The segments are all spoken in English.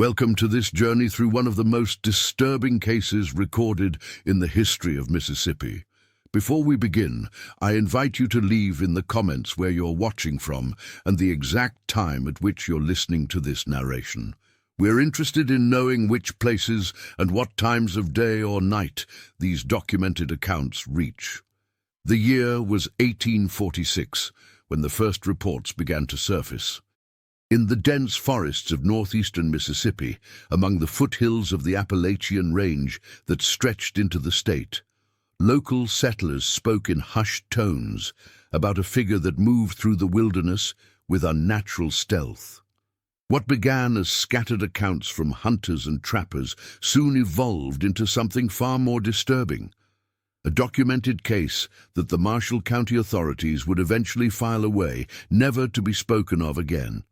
Welcome to this journey through one of the most disturbing cases recorded in the history of Mississippi. Before we begin, I invite you to leave in the comments where you're watching from and the exact time at which you're listening to this narration. We're interested in knowing which places and what times of day or night these documented accounts reach. The year was 1846, when the first reports began to surface. In the dense forests of northeastern Mississippi, among the foothills of the Appalachian Range that stretched into the state, local settlers spoke in hushed tones about a figure that moved through the wilderness with unnatural stealth. What began as scattered accounts from hunters and trappers soon evolved into something far more disturbing. A documented case that the Marshall County authorities would eventually file away, never to be spoken of again.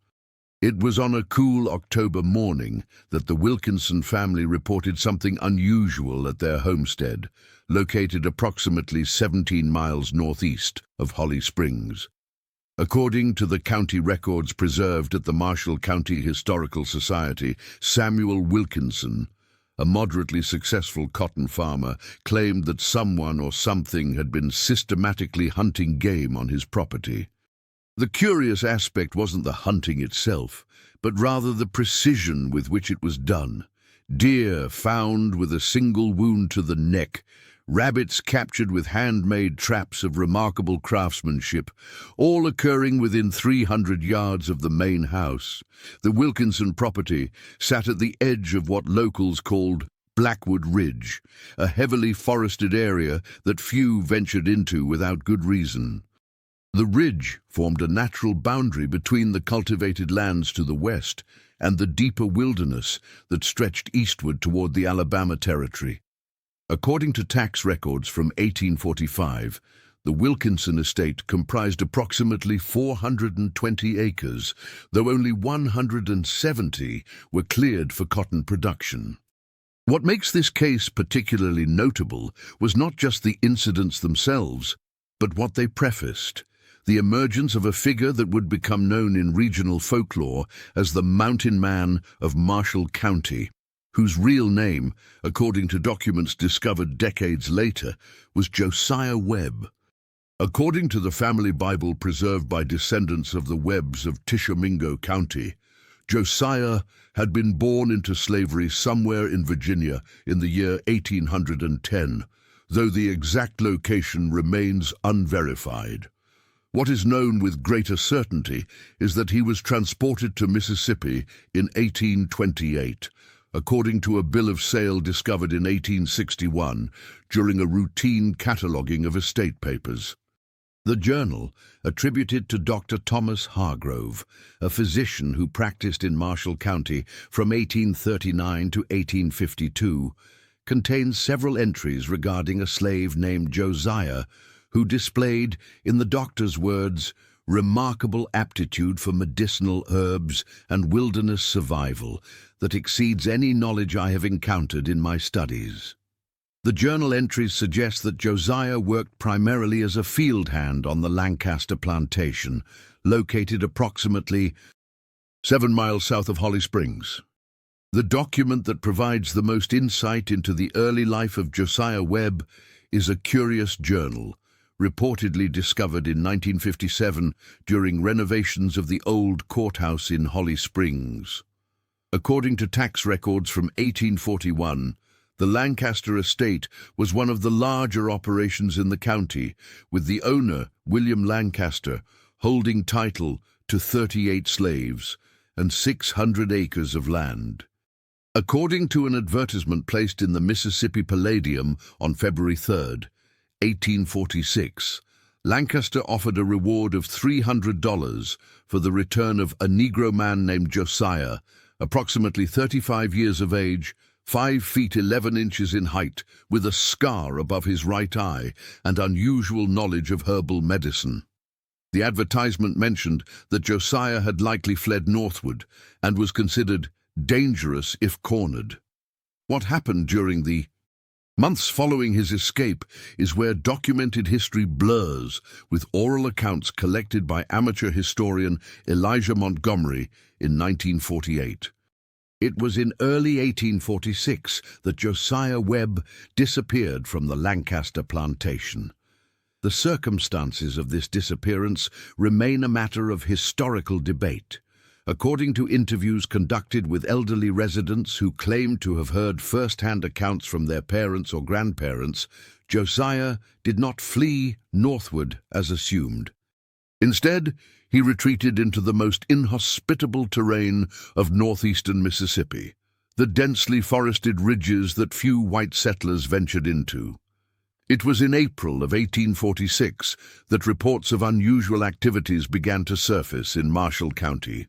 It was on a cool October morning that the Wilkinson family reported something unusual at their homestead, located approximately 17 miles northeast of Holly Springs. According to the county records preserved at the Marshall County Historical Society, Samuel Wilkinson, a moderately successful cotton farmer, claimed that someone or something had been systematically hunting game on his property. The curious aspect wasn't the hunting itself, but rather the precision with which it was done. Deer found with a single wound to the neck, rabbits captured with handmade traps of remarkable craftsmanship, all occurring within 300 yards of the main house. The Wilkinson property sat at the edge of what locals called Blackwood Ridge, a heavily forested area that few ventured into without good reason. The ridge formed a natural boundary between the cultivated lands to the west and the deeper wilderness that stretched eastward toward the Alabama Territory. According to tax records from 1845, the Wilkinson estate comprised approximately 420 acres, though only 170 were cleared for cotton production. What makes this case particularly notable was not just the incidents themselves, but what they prefaced: the emergence of a figure that would become known in regional folklore as the Mountain Man of Marshall County, whose real name, according to documents discovered decades later, was Josiah Webb. According to the family Bible preserved by descendants of the Webbs of Tishomingo County, Josiah had been born into slavery somewhere in Virginia in the year 1810, though the exact location remains unverified. What is known with greater certainty is that he was transported to Mississippi in 1828, according to a bill of sale discovered in 1861 during a routine cataloguing of estate papers. The journal, attributed to Dr. Thomas Hargrove, a physician who practiced in Marshall County from 1839 to 1852, contains several entries regarding a slave named Josiah who displayed, in the doctor's words, remarkable aptitude for medicinal herbs and wilderness survival that exceeds any knowledge I have encountered in my studies. The journal entries suggest that Josiah worked primarily as a field hand on the Lancaster Plantation, located approximately 7 miles south of Holly Springs. The document that provides the most insight into the early life of Josiah Webb is a curious journal, reportedly discovered in 1957 during renovations of the old courthouse in Holly Springs. According to tax records from 1841, the Lancaster estate was one of the larger operations in the county, with the owner, William Lancaster, holding title to 38 slaves and 600 acres of land. According to an advertisement placed in the Mississippi Palladium on February 3rd, 1846, Lancaster offered a reward of $300 for the return of a Negro man named Josiah, approximately 35 years of age, 5 feet 11 inches in height, with a scar above his right eye and unusual knowledge of herbal medicine. The advertisement mentioned that Josiah had likely fled northward and was considered dangerous if cornered. What happened during the months following his escape is where documented history blurs with oral accounts collected by amateur historian Elijah Montgomery in 1948. It was in early 1846 that Josiah Webb disappeared from the Lancaster plantation. The circumstances of this disappearance remain a matter of historical debate. According to interviews conducted with elderly residents who claim to have heard first-hand accounts from their parents or grandparents, Josiah did not flee northward as assumed. Instead, he retreated into the most inhospitable terrain of northeastern Mississippi, the densely forested ridges that few white settlers ventured into. It was in April of 1846 that reports of unusual activities began to surface in Marshall County.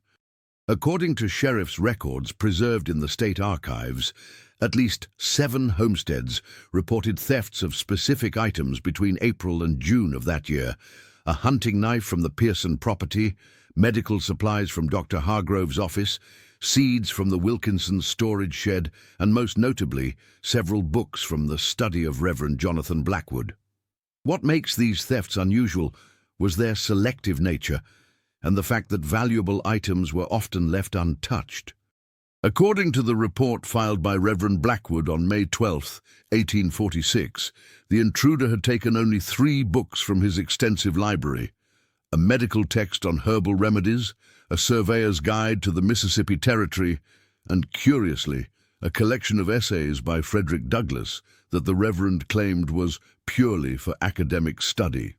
According to sheriff's records preserved in the state archives, at least 7 homesteads reported thefts of specific items between April and June of that year: a hunting knife from the Pearson property, medical supplies from Dr. Hargrove's office, seeds from the Wilkinson storage shed, and most notably, several books from the study of Reverend Blackwood. What makes these thefts unusual was their selective nature and the fact that valuable items were often left untouched. According to the report filed by Reverend Blackwood on May 12, 1846, the intruder had taken only 3 books from his extensive library: a medical text on herbal remedies, a surveyor's guide to the Mississippi Territory, and, curiously, a collection of essays by Frederick Douglass that the Reverend claimed was purely for academic study.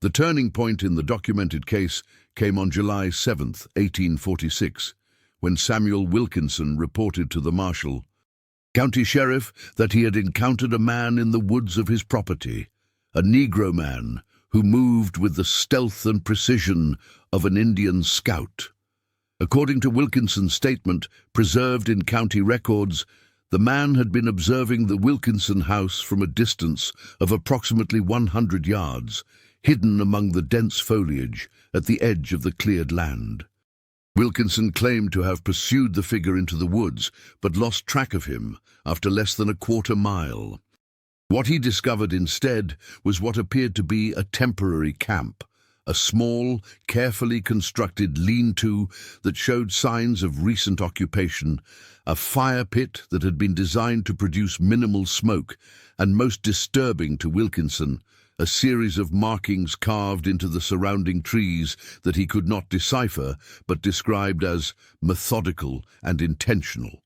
The turning point in the documented case came on July 7, 1846, when Samuel Wilkinson reported to the marshal, county sheriff, that he had encountered a man in the woods of his property, a Negro man who moved with the stealth and precision of an Indian scout. According to Wilkinson's statement, preserved in county records, the man had been observing the Wilkinson house from a distance of approximately 100 yards, hidden among the dense foliage at the edge of the cleared land. Wilkinson claimed to have pursued the figure into the woods, but lost track of him after less than a quarter mile. What he discovered instead was what appeared to be a temporary camp, a small, carefully constructed lean-to that showed signs of recent occupation, a fire pit that had been designed to produce minimal smoke, and most disturbing to Wilkinson, a series of markings carved into the surrounding trees that he could not decipher but described as methodical and intentional.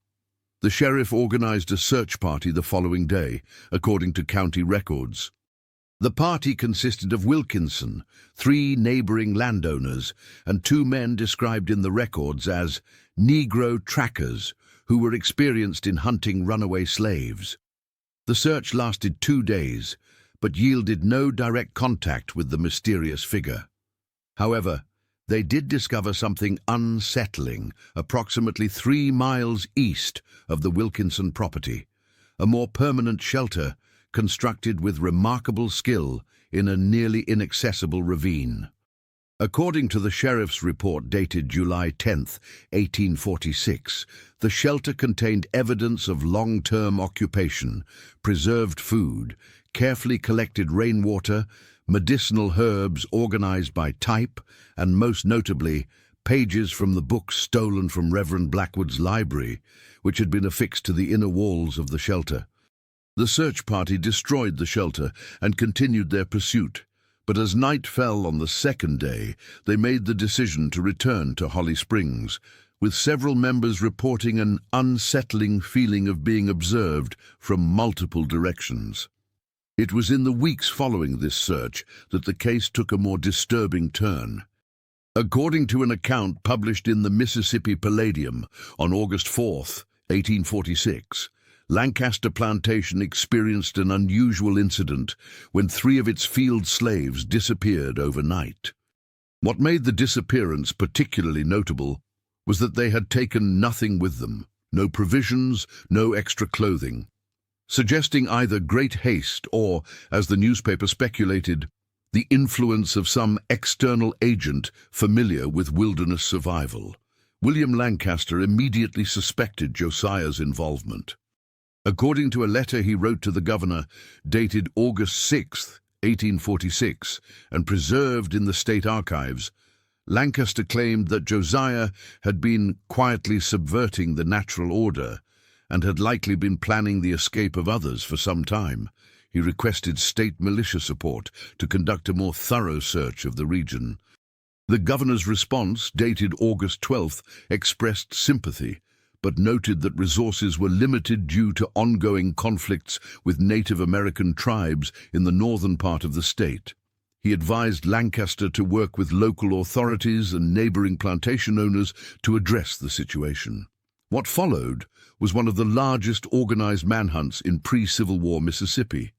The sheriff organized a search party the following day, according to county records. The party consisted of Wilkinson, 3 neighboring landowners, and 2 men described in the records as Negro trackers who were experienced in hunting runaway slaves. The search lasted 2 days, but yielded no direct contact with the mysterious figure. However, they did discover something unsettling approximately 3 miles east of the Wilkinson property, a more permanent shelter constructed with remarkable skill in a nearly inaccessible ravine. According to the sheriff's report dated July 10, 1846, the shelter contained evidence of long-term occupation, preserved food, carefully collected rainwater, medicinal herbs organized by type, and most notably, pages from the books stolen from Reverend Blackwood's library, which had been affixed to the inner walls of the shelter. The search party destroyed the shelter and continued their pursuit, but as night fell on the 2nd day, they made the decision to return to Holly Springs, with several members reporting an unsettling feeling of being observed from multiple directions. It was in the weeks following this search that the case took a more disturbing turn. According to an account published in the Mississippi Palladium on August 4, 1846, Lancaster Plantation experienced an unusual incident when 3 of its field slaves disappeared overnight. What made the disappearance particularly notable was that they had taken nothing with them, no provisions, no extra clothing, suggesting either great haste or, as the newspaper speculated, the influence of some external agent familiar with wilderness survival. William Lancaster immediately suspected Josiah's involvement. According to a letter he wrote to the governor, dated August 6, 1846, and preserved in the state archives, Lancaster claimed that Josiah had been quietly subverting the natural order and had likely been planning the escape of others for some time. He requested state militia support to conduct a more thorough search of the region. The governor's response, dated August 12th, expressed sympathy, but noted that resources were limited due to ongoing conflicts with Native American tribes in the northern part of the state. He advised Lancaster to work with local authorities and neighboring plantation owners to address the situation. What followed was one of the largest organized manhunts in pre-Civil War Mississippi.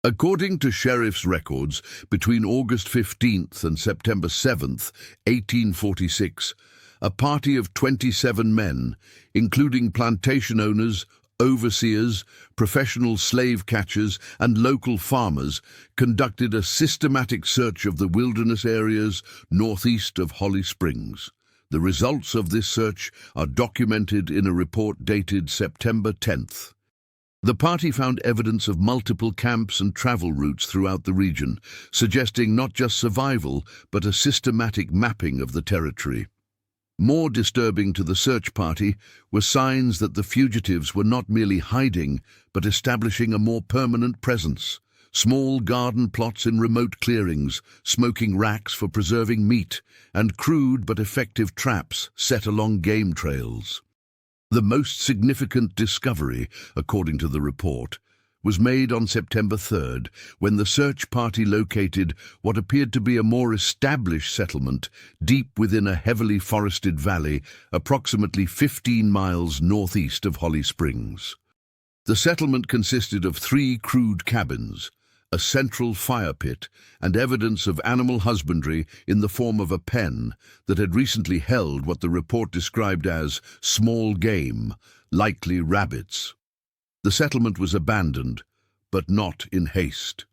According to sheriff's records, between August 15th and September 7th, 1846, a party of 27 men, including plantation owners, overseers, professional slave catchers, and local farmers, conducted a systematic search of the wilderness areas northeast of Holly Springs. The results of this search are documented in a report dated September 10th. The party found evidence of multiple camps and travel routes throughout the region, suggesting not just survival, but a systematic mapping of the territory. More disturbing to the search party were signs that the fugitives were not merely hiding, but establishing a more permanent presence. Small garden plots in remote clearings, smoking racks for preserving meat, and crude but effective traps set along game trails. The most significant discovery, according to the report, was made on September 3rd, when the search party located what appeared to be a more established settlement deep within a heavily forested valley approximately 15 miles northeast of Holly Springs. The settlement consisted of 3 crude cabins, a central fire pit, and evidence of animal husbandry in the form of a pen that had recently held what the report described as small game, likely rabbits. The settlement was abandoned, but not in haste.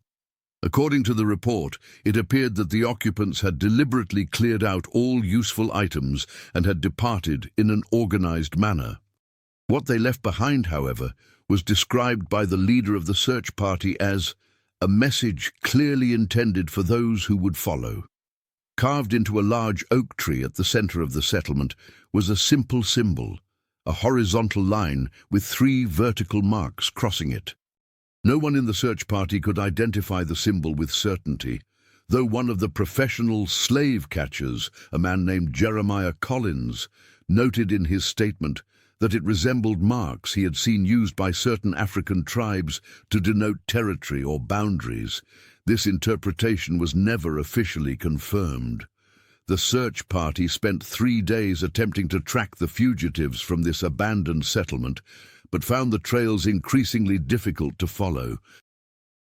According to the report, it appeared that the occupants had deliberately cleared out all useful items and had departed in an organized manner. What they left behind, however, was described by the leader of the search party as a message clearly intended for those who would follow. Carved into a large oak tree at the center of the settlement was a simple symbol, a horizontal line with 3 vertical marks crossing it. No one in the search party could identify the symbol with certainty, though one of the professional slave catchers, a man named Jeremiah Collins, noted in his statement that it resembled marks he had seen used by certain African tribes to denote territory or boundaries. This interpretation was never officially confirmed. The search party spent 3 days attempting to track the fugitives from this abandoned settlement, but found the trails increasingly difficult to follow.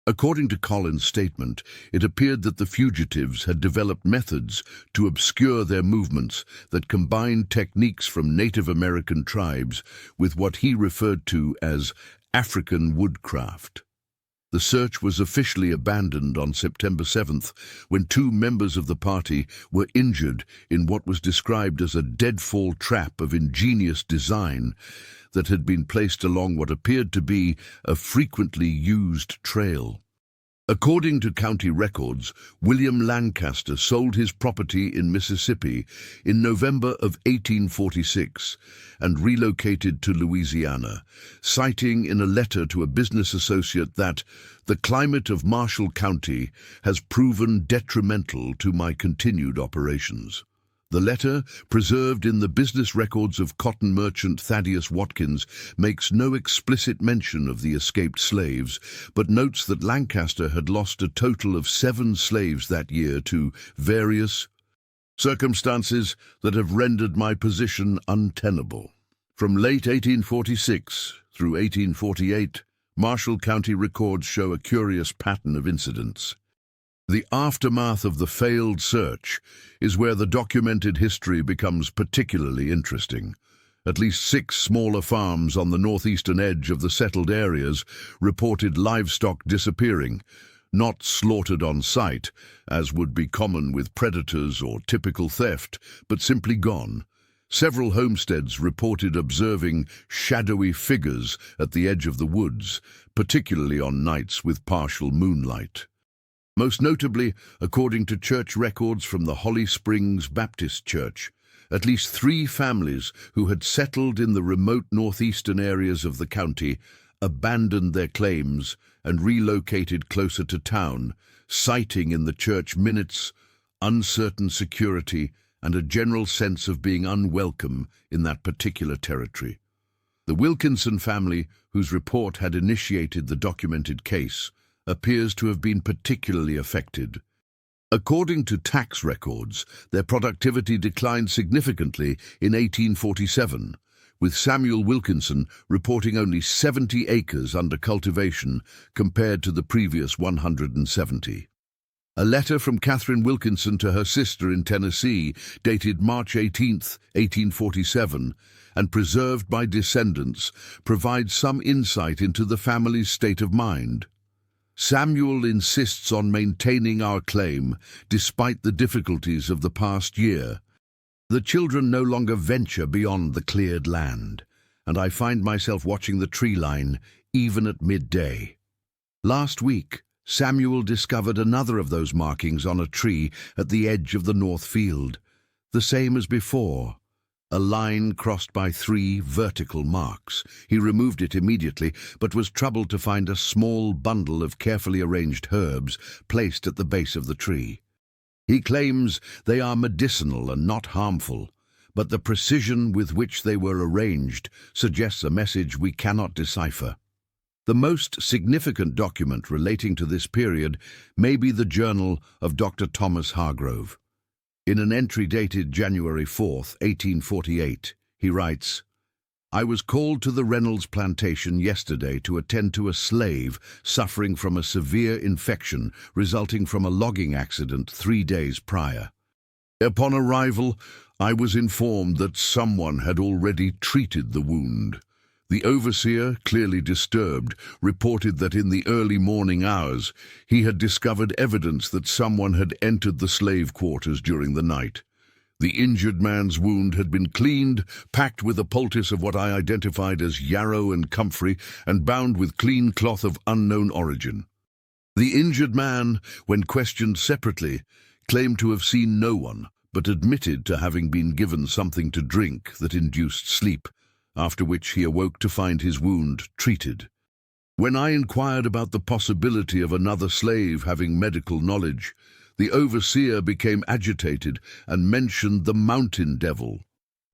According to Collins' statement, it appeared that the fugitives had developed methods to obscure their movements that combined techniques from Native American tribes with what he referred to as African woodcraft. The search was officially abandoned on September 7th, when 2 members of the party were injured in what was described as a deadfall trap of ingenious design that had been placed along what appeared to be a frequently used trail. According to county records, William Lancaster sold his property in Mississippi in November of 1846 and relocated to Louisiana, citing in a letter to a business associate that the climate of Marshall County has proven detrimental to my continued operations. The letter, preserved in the business records of cotton merchant Thaddeus Watkins, makes no explicit mention of the escaped slaves, but notes that Lancaster had lost a total of 7 slaves that year to various circumstances that have rendered my position untenable. From late 1846 through 1848, Marshall County records show a curious pattern of incidents. The aftermath of the failed search is where the documented history becomes particularly interesting. At least 6 smaller farms on the northeastern edge of the settled areas reported livestock disappearing, not slaughtered on sight, as would be common with predators or typical theft, but simply gone. Several homesteads reported observing shadowy figures at the edge of the woods, particularly on nights with partial moonlight. Most notably, according to church records from the Holly Springs Baptist Church, at least 3 families who had settled in the remote northeastern areas of the county abandoned their claims and relocated closer to town, citing in the church minutes uncertain security and a general sense of being unwelcome in that particular territory. The Wilkinson family, whose report had initiated the documented case, appears to have been particularly affected. According to tax records, their productivity declined significantly in 1847, with Samuel Wilkinson reporting only 70 acres under cultivation compared to the previous 170. A letter from Catherine Wilkinson to her sister in Tennessee, dated March 18, 1847, and preserved by descendants, provides some insight into the family's state of mind. Samuel insists on maintaining our claim despite the difficulties of the past year. The children no longer venture beyond the cleared land, and I find myself watching the tree line even at midday. Last week, Samuel discovered another of those markings on a tree at the edge of the north field, the same as before. A line crossed by 3 vertical marks. He removed it immediately, but was troubled to find a small bundle of carefully arranged herbs placed at the base of the tree. He claims they are medicinal and not harmful, but the precision with which they were arranged suggests a message we cannot decipher. The most significant document relating to this period may be the journal of Dr. Thomas Hargrove. In an entry dated January 4, 1848, he writes, "I was called to the Reynolds plantation yesterday to attend to a slave suffering from a severe infection resulting from a logging accident 3 days prior. Upon arrival, I was informed that someone had already treated the wound. The overseer, clearly disturbed, reported that in the early morning hours he had discovered evidence that someone had entered the slave quarters during the night. The injured man's wound had been cleaned, packed with a poultice of what I identified as yarrow and comfrey, and bound with clean cloth of unknown origin. The injured man, when questioned separately, claimed to have seen no one, but admitted to having been given something to drink that induced sleep, after which he awoke to find his wound treated. When I inquired about the possibility of another slave having medical knowledge, the overseer became agitated and mentioned the mountain devil,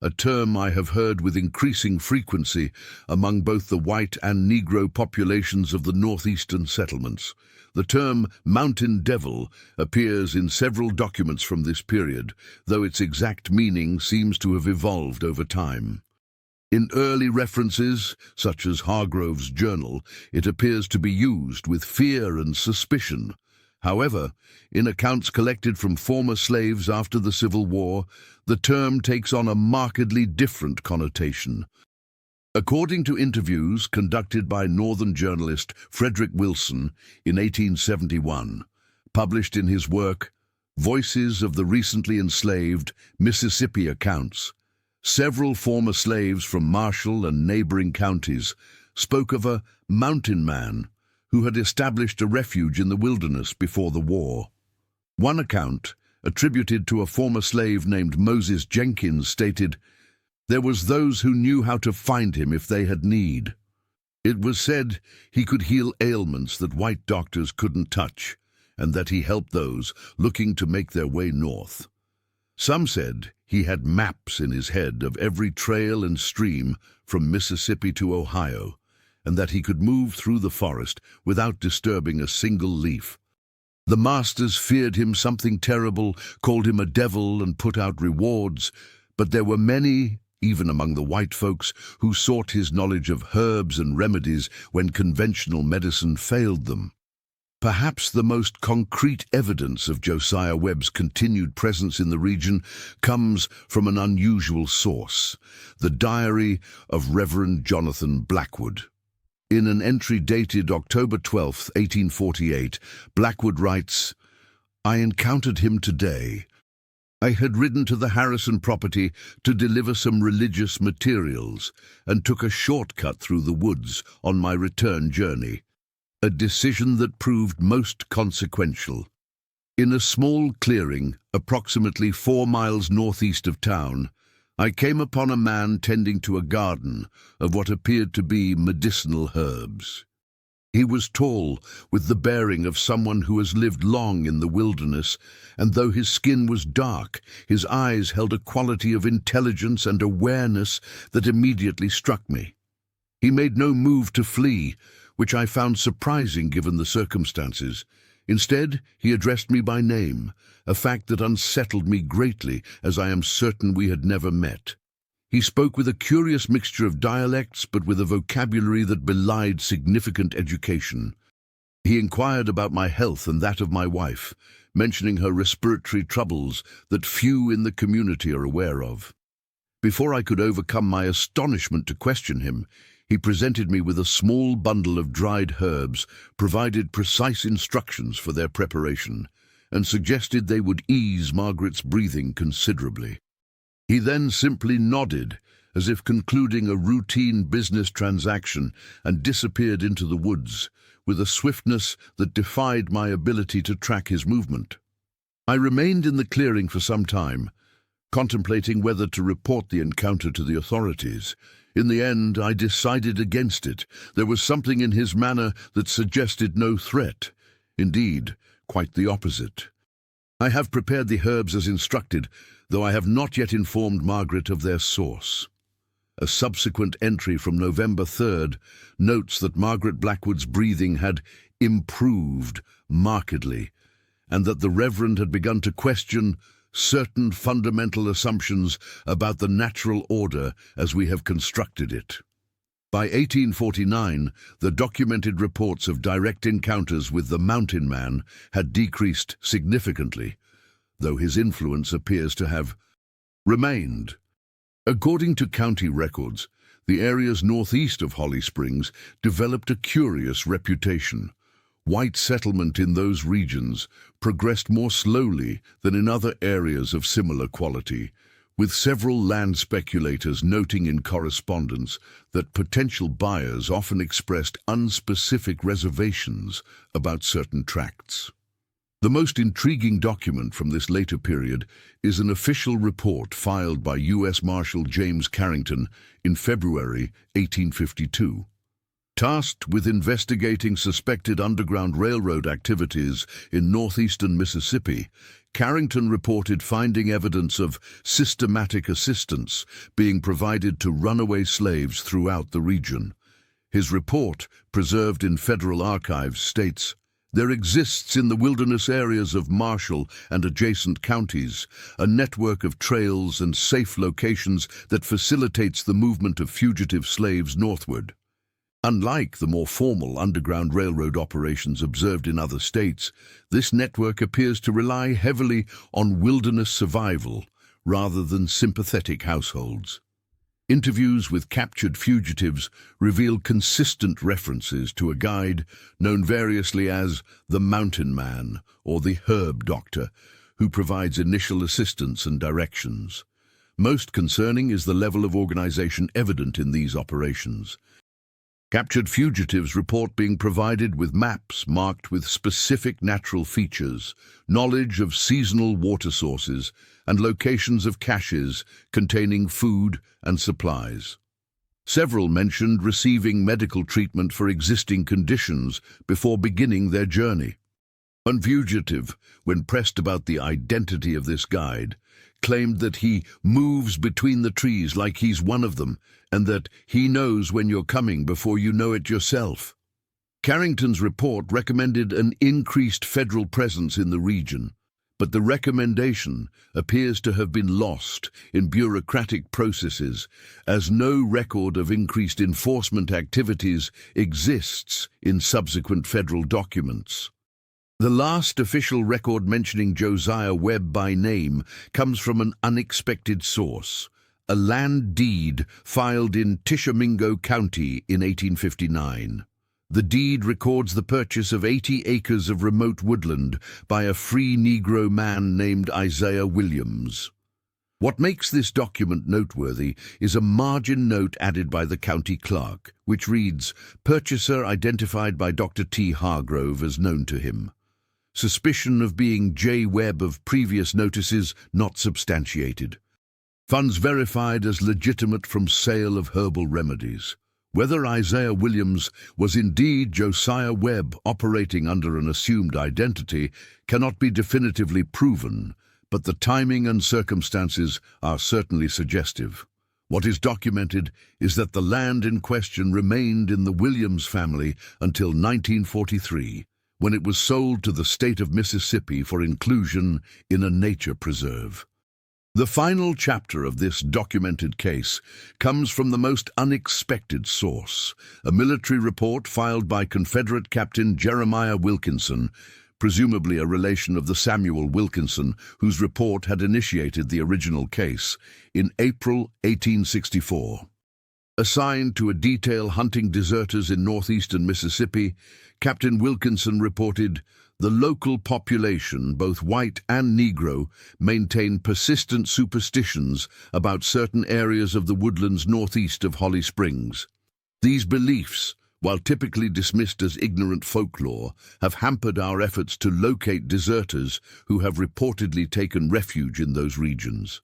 a term I have heard with increasing frequency among both the white and Negro populations of the northeastern settlements. The term mountain devil appears in several documents from this period, though its exact meaning seems to have evolved over time. In early references, such as Hargrove's journal, it appears to be used with fear and suspicion. However, in accounts collected from former slaves after the Civil War, the term takes on a markedly different connotation. According to interviews conducted by Northern journalist Frederick Wilson in 1871, published in his work Voices of the Recently Enslaved, Mississippi Accounts, several former slaves from Marshall and neighboring counties spoke of a mountain man who had established a refuge in the wilderness before the war. One account, attributed to a former slave named Moses Jenkins, stated, "There was those who knew how to find him if they had need. It was said he could heal ailments that white doctors couldn't touch, and that he helped those looking to make their way north. Some said he had maps in his head of every trail and stream from Mississippi to Ohio, and that he could move through the forest without disturbing a single leaf. The masters feared him something terrible, called him a devil, and put out rewards, but there were many, even among the white folks, who sought his knowledge of herbs and remedies when conventional medicine failed them." Perhaps the most concrete evidence of Josiah Webb's continued presence in the region comes from an unusual source, the diary of Reverend Jonathan Blackwood. In an entry dated October 12, 1848, Blackwood writes, "I encountered him today. I had ridden to the Harrison property to deliver some religious materials and took a shortcut through the woods on my return journey, a decision that proved most consequential. In a small clearing, approximately 4 miles northeast of town, I came upon a man tending to a garden of what appeared to be medicinal herbs. He was tall, with the bearing of someone who has lived long in the wilderness, and though his skin was dark, his eyes held a quality of intelligence and awareness that immediately struck me. He made no move to flee, which I found surprising given the circumstances. Instead, he addressed me by name, a fact that unsettled me greatly, as I am certain we had never met. He spoke with a curious mixture of dialects, but with a vocabulary that belied significant education. He inquired about my health and that of my wife, mentioning her respiratory troubles that few in the community are aware of. Before I could overcome my astonishment to question him, he presented me with a small bundle of dried herbs, provided precise instructions for their preparation, and suggested they would ease Margaret's breathing considerably. He then simply nodded, as if concluding a routine business transaction, and disappeared into the woods, with a swiftness that defied my ability to track his movement. I remained in the clearing for some time, contemplating whether to report the encounter to the authorities. In the end, I decided against it. There was something in his manner that suggested no threat. Indeed, quite the opposite. I have prepared the herbs as instructed, though I have not yet informed Margaret of their source. A subsequent entry from November 3rd notes that Margaret Blackwood's breathing had improved markedly, and that the Reverend had begun to question certain fundamental assumptions about the natural order as we have constructed it. By 1849, the documented reports of direct encounters with the Mountain Man had decreased significantly, though his influence appears to have remained. According to county records, the areas northeast of Holly Springs developed a curious reputation. White settlement in those regions progressed more slowly than in other areas of similar quality, with several land speculators noting in correspondence that potential buyers often expressed unspecific reservations about certain tracts. The most intriguing document from this later period is an official report filed by U.S. Marshal James Carrington in February 1852. Tasked with investigating suspected Underground Railroad activities in northeastern Mississippi, Carrington reported finding evidence of systematic assistance being provided to runaway slaves throughout the region. His report, preserved in federal archives, states, "There exists in the wilderness areas of Marshall and adjacent counties a network of trails and safe locations that facilitates the movement of fugitive slaves northward. Unlike the more formal Underground Railroad operations observed in other states, this network appears to rely heavily on wilderness survival rather than sympathetic households." Interviews with captured fugitives reveal consistent references to a guide known variously as the Mountain Man or the Herb Doctor, who provides initial assistance and directions. Most concerning is the level of organization evident in these operations. Captured fugitives report being provided with maps marked with specific natural features, knowledge of seasonal water sources, and locations of caches containing food and supplies. Several mentioned receiving medical treatment for existing conditions before beginning their journey. One fugitive, when pressed about the identity of this guide, claimed that he moves between the trees like he's one of them, and that he knows when you're coming before you know it yourself. Carrington's report recommended an increased federal presence in the region, but the recommendation appears to have been lost in bureaucratic processes, as no record of increased enforcement activities exists in subsequent federal documents. The last official record mentioning Josiah Webb by name comes from an unexpected source, a land deed filed in Tishomingo County in 1859. The deed records the purchase of 80 acres of remote woodland by a free Negro man named Isaiah Williams. What makes this document noteworthy is a margin note added by the county clerk, which reads, "Purchaser identified by Dr. T. Hargrove as known to him." Suspicion of being J. Webb of previous notices not substantiated. Funds verified as legitimate from sale of herbal remedies. Whether Isaiah Williams was indeed Josiah Webb operating under an assumed identity cannot be definitively proven, but the timing and circumstances are certainly suggestive. What is documented is that the land in question remained in the Williams family until 1943, when it was sold to the state of Mississippi for inclusion in a nature preserve. The final chapter of this documented case comes from the most unexpected source, a military report filed by Confederate Captain Jeremiah Wilkinson, presumably a relation of the Samuel Wilkinson whose report had initiated the original case, in April 1864. Assigned to a detail hunting deserters in northeastern Mississippi, Captain Wilkinson reported, "The local population, both white and Negro, maintain persistent superstitions about certain areas of the woodlands northeast of Holly Springs. These beliefs, while typically dismissed as ignorant folklore, have hampered our efforts to locate deserters who have reportedly taken refuge in those regions.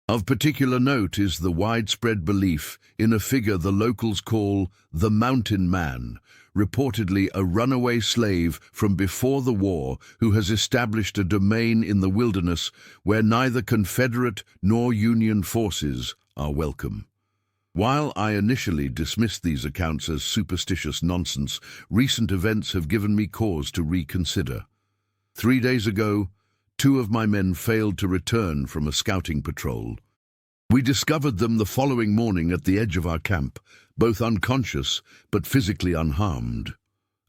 Of particular note is the widespread belief in a figure the locals call the Mountain Man, reportedly a runaway slave from before the war who has established a domain in the wilderness where neither Confederate nor Union forces are welcome." While I initially dismissed these accounts as superstitious nonsense, recent events have given me cause to reconsider. 3 days ago, 2 of my men failed to return from a scouting patrol. We discovered them the following morning at the edge of our camp, both unconscious but physically unharmed.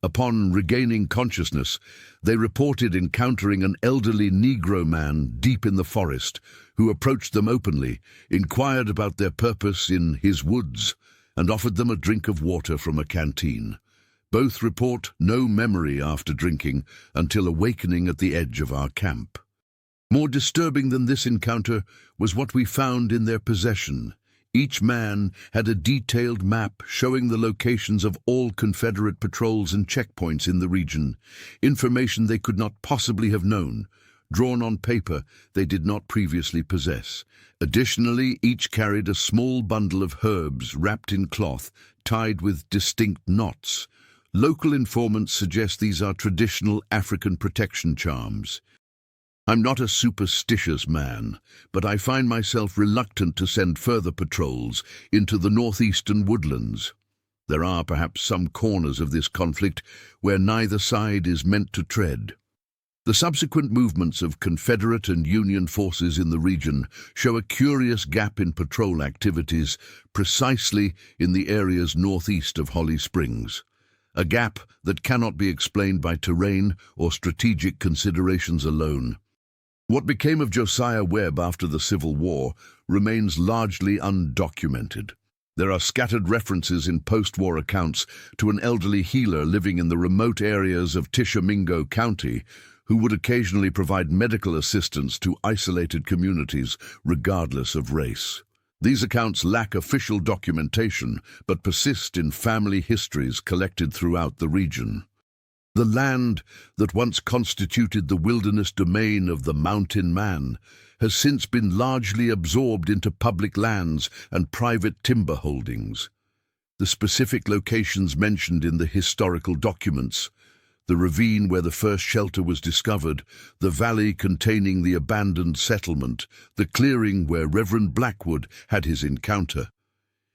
Upon regaining consciousness, they reported encountering an elderly Negro man deep in the forest, who approached them openly, inquired about their purpose in his woods, and offered them a drink of water from a canteen. Both report no memory after drinking until awakening at the edge of our camp. More disturbing than this encounter was what we found in their possession. Each man had a detailed map showing the locations of all Confederate patrols and checkpoints in the region, information they could not possibly have known, drawn on paper they did not previously possess. Additionally, each carried a small bundle of herbs wrapped in cloth, tied with distinct knots. Local informants suggest these are traditional African protection charms. I'm not a superstitious man, but I find myself reluctant to send further patrols into the northeastern woodlands. There are perhaps some corners of this conflict where neither side is meant to tread. The subsequent movements of Confederate and Union forces in the region show a curious gap in patrol activities precisely in the areas northeast of Holly Springs. A gap that cannot be explained by terrain or strategic considerations alone. What became of Josiah Webb after the Civil War remains largely undocumented. There are scattered references in post-war accounts to an elderly healer living in the remote areas of Tishomingo County who would occasionally provide medical assistance to isolated communities regardless of race. These accounts lack official documentation but persist in family histories collected throughout the region. The land that once constituted the wilderness domain of the Mountain Man has since been largely absorbed into public lands and private timber holdings. The specific locations mentioned in the historical documents, the ravine where the first shelter was discovered, the valley containing the abandoned settlement, the clearing where Reverend Blackwood had his encounter,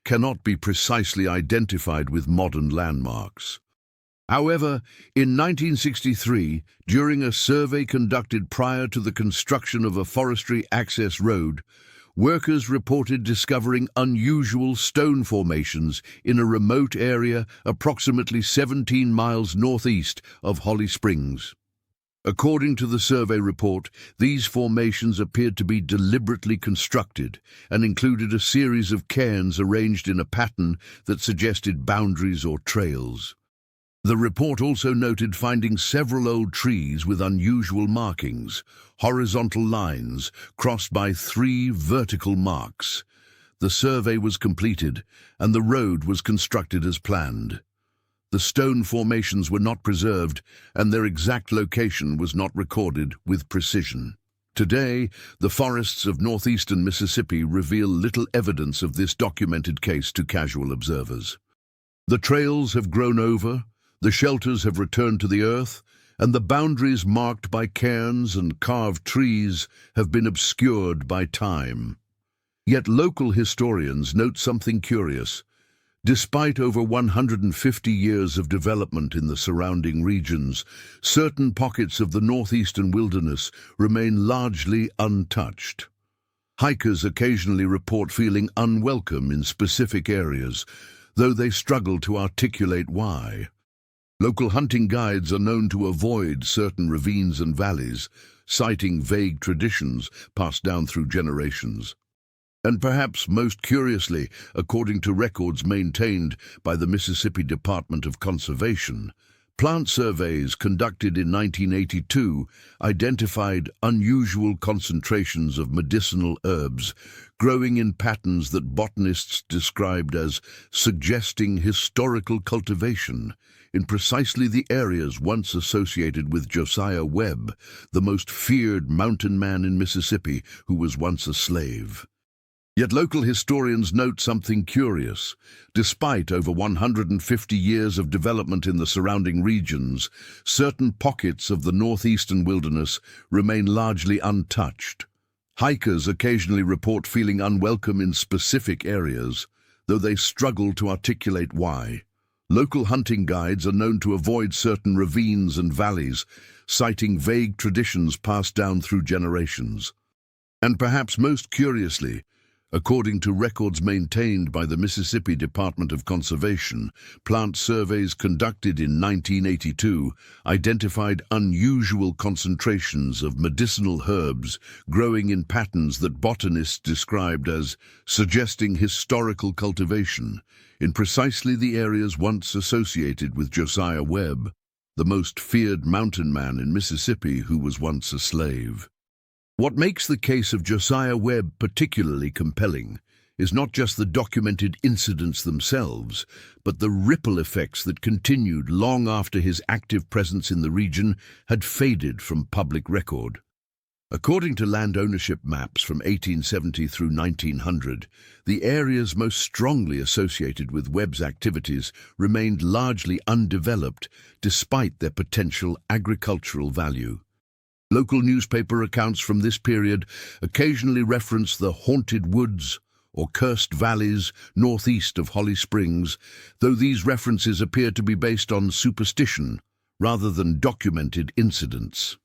cannot be precisely identified with modern landmarks. However, in 1963, during a survey conducted prior to the construction of a forestry access road, workers reported discovering unusual stone formations in a remote area approximately 17 miles northeast of Holly Springs. According to the survey report, these formations appeared to be deliberately constructed and included a series of cairns arranged in a pattern that suggested boundaries or trails. The report also noted finding several old trees with unusual markings, horizontal lines crossed by 3 vertical marks. The survey was completed and the road was constructed as planned. The stone formations were not preserved, and their exact location was not recorded with precision. Today, the forests of northeastern Mississippi reveal little evidence of this documented case to casual observers. The trails have grown over, the shelters have returned to the earth, and the boundaries marked by cairns and carved trees have been obscured by time. Yet local historians note something curious. Despite over 150 years of development in the surrounding regions, certain pockets of the northeastern wilderness remain largely untouched. Hikers occasionally report feeling unwelcome in specific areas, though they struggle to articulate why. Local hunting guides are known to avoid certain ravines and valleys, citing vague traditions passed down through generations. And perhaps most curiously, according to records maintained by the Mississippi Department of Conservation, plant surveys conducted in 1982 identified unusual concentrations of medicinal herbs growing in patterns that botanists described as suggesting historical cultivation in precisely the areas once associated with Josiah Webb, the most feared mountain man in Mississippi who was once a slave. Yet local historians note something curious. Despite over 150 years of development in the surrounding regions, certain pockets of the northeastern wilderness remain largely untouched. Hikers occasionally report feeling unwelcome in specific areas, though they struggle to articulate why. Local hunting guides are known to avoid certain ravines and valleys, citing vague traditions passed down through generations. And perhaps most curiously, according to records maintained by the Mississippi Department of Conservation, plant surveys conducted in 1982 identified unusual concentrations of medicinal herbs growing in patterns that botanists described as suggesting historical cultivation in precisely the areas once associated with Josiah Webb, the most feared mountain man in Mississippi who was once a slave. What makes the case of Josiah Webb particularly compelling is not just the documented incidents themselves, but the ripple effects that continued long after his active presence in the region had faded from public record. According to land ownership maps from 1870 through 1900, the areas most strongly associated with Webb's activities remained largely undeveloped despite their potential agricultural value. Local newspaper accounts from this period occasionally reference the haunted woods or cursed valleys northeast of Holly Springs, though these references appear to be based on superstition rather than documented incidents.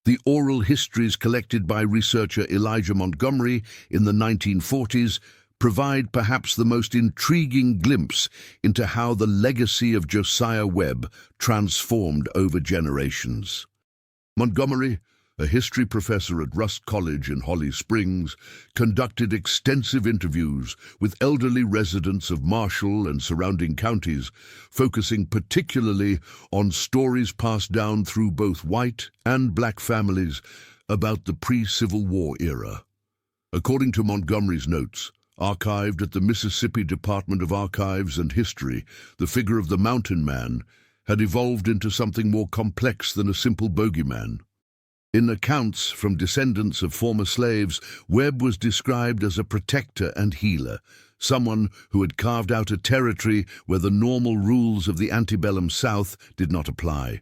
The oral histories collected by researcher Elijah Montgomery in the 1940s provide perhaps the most intriguing glimpse into how the legacy of Josiah Webb transformed over generations. Montgomery, a history professor at Rust College in Holly Springs, conducted extensive interviews with elderly residents of Marshall and surrounding counties, focusing particularly on stories passed down through both white and black families about the pre-Civil War era. According to Montgomery's notes, archived at the Mississippi Department of Archives and History, the figure of the mountain man had evolved into something more complex than a simple bogeyman. In accounts from descendants of former slaves, Webb was described as a protector and healer, someone who had carved out a territory where the normal rules of the antebellum South did not apply.